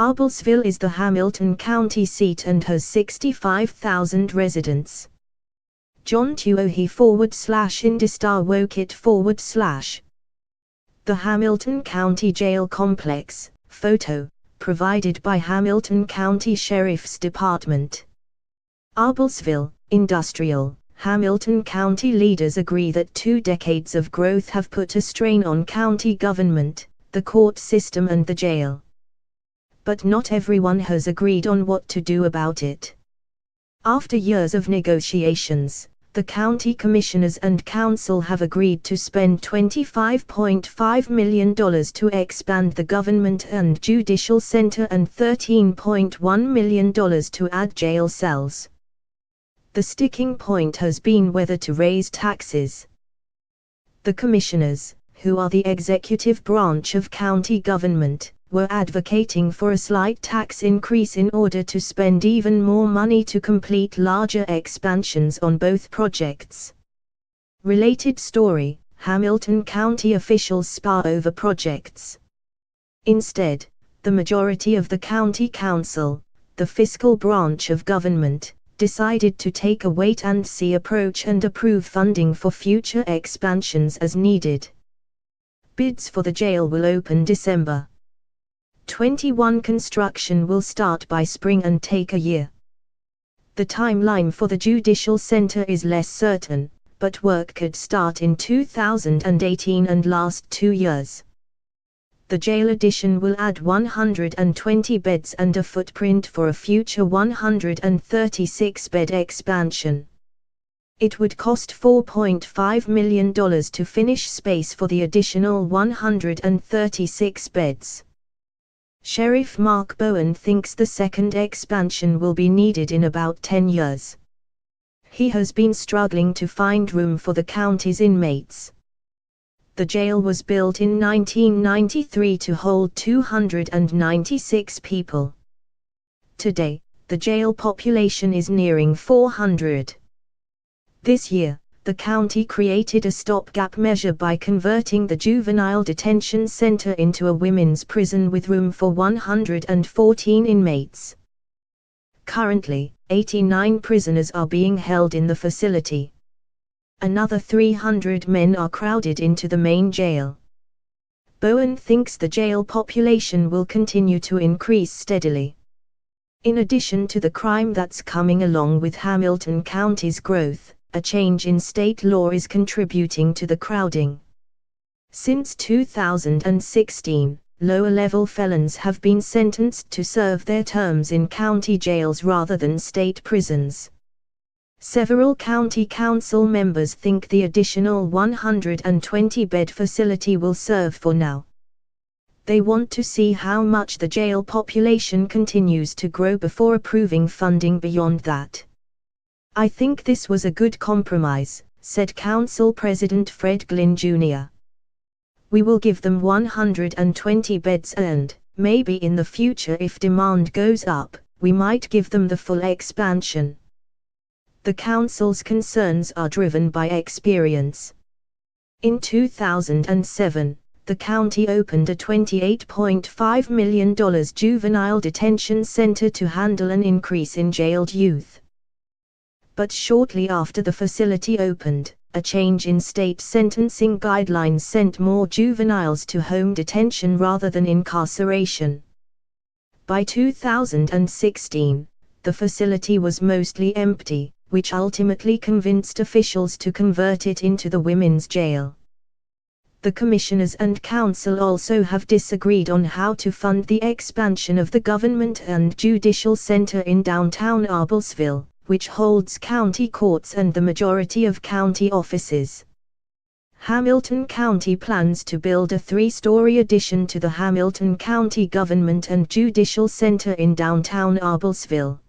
Arblesville is the Hamilton County seat and has 65,000 residents. John Tuohy /Indistar Wokit / The Hamilton County Jail Complex, photo, provided by Hamilton County Sheriff's Department. Arblesville, industrial. Hamilton County leaders agree that 2 decades of growth have put a strain on county government, the court system and the jail. But not everyone has agreed on what to do about it. After years of negotiations, the county commissioners and council have agreed to spend $25.5 million to expand the government and judicial center and $13.1 million to add jail cells. The sticking point has been whether to raise taxes. The commissioners, who are the executive branch of county government, were advocating for a slight tax increase in order to spend even more money to complete larger expansions on both projects. Related story: Hamilton County officials spar over projects. Instead, the majority of the county council, the fiscal branch of government, decided to take a wait-and-see approach and approve funding for future expansions as needed. Bids for the jail will open December 21. Construction will start by spring and take a year. The timeline for the judicial center is less certain, but work could start in 2018 and last 2 years. The jail addition will add 120 beds and a footprint for a future 136-bed expansion. It would cost $4.5 million to finish space for the additional 136 beds. Sheriff Mark Bowen thinks the second expansion will be needed in about 10 years. He has been struggling to find room for the county's inmates. The jail was built in 1993 to hold 296 people. Today, the jail population is nearing 400. This year, the county created a stopgap measure by converting the juvenile detention center into a women's prison with room for 114 inmates. Currently, 89 prisoners are being held in the facility. Another 300 men are crowded into the main jail. Bowen thinks the jail population will continue to increase steadily. In addition to the crime that's coming along with Hamilton County's growth, a change in state law is contributing to the crowding. Since 2016, lower-level felons have been sentenced to serve their terms in county jails rather than state prisons. Several county council members think the additional 120-bed facility will serve for now. They want to see how much the jail population continues to grow before approving funding beyond that. "I think this was a good compromise," said Council President Fred Glynn Jr. "We will give them 120 beds and, maybe in the future if demand goes up, we might give them the full expansion." The council's concerns are driven by experience. In 2007, the county opened a $28.5 million juvenile detention center to handle an increase in jailed youth. But shortly after the facility opened, a change in state sentencing guidelines sent more juveniles to home detention rather than incarceration. By 2016, the facility was mostly empty, which ultimately convinced officials to convert it into the women's jail. The commissioners and council also have disagreed on how to fund the expansion of the government and judicial center in downtown Arblesville, which holds county courts and the majority of county offices. Hamilton County plans to build a 3-story addition to the Hamilton County Government and Judicial Center in downtown Arblesville.